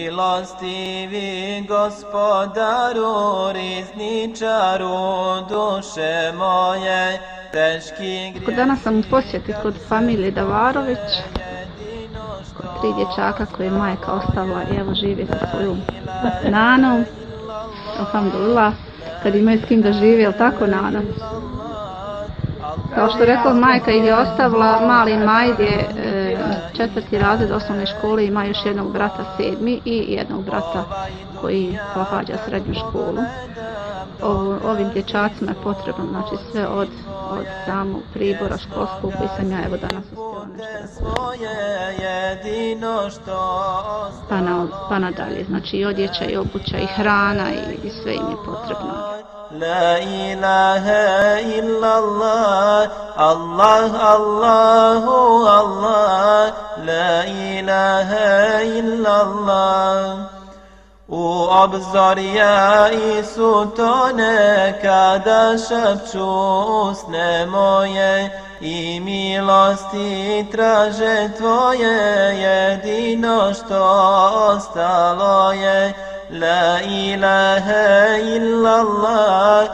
milostivi gospodaru, rizničaru duše moje, teški grijeh. Danas sam u posjeti kod familije Davarović, kod 3 dječaka koje je majka ostavila i evo žive sa svojom nanom. Alhamdulillah, kad imaju s kim da žive, jel tako, Nana? Kao što rekla, majka ih je ostavila, mali Majd je 4. razred osnovne škole, ima još jednog brata 7. i jednog brata koji pohađa srednju školu. Ovim dječacima je potrebno, znači sve od samog pribora školskog koji sam ja evo danas uspjela nešto pa nadalje, znači i odjeća i obuća i hrana i sve im je potrebno. La ilaha illallah, Allah, Allahu, Allah, la ilaha illallah. U obzorja Isu tone kada šapću usne moje i milosti traže tvoje, jedino što ostalo je. La ilaha illallah,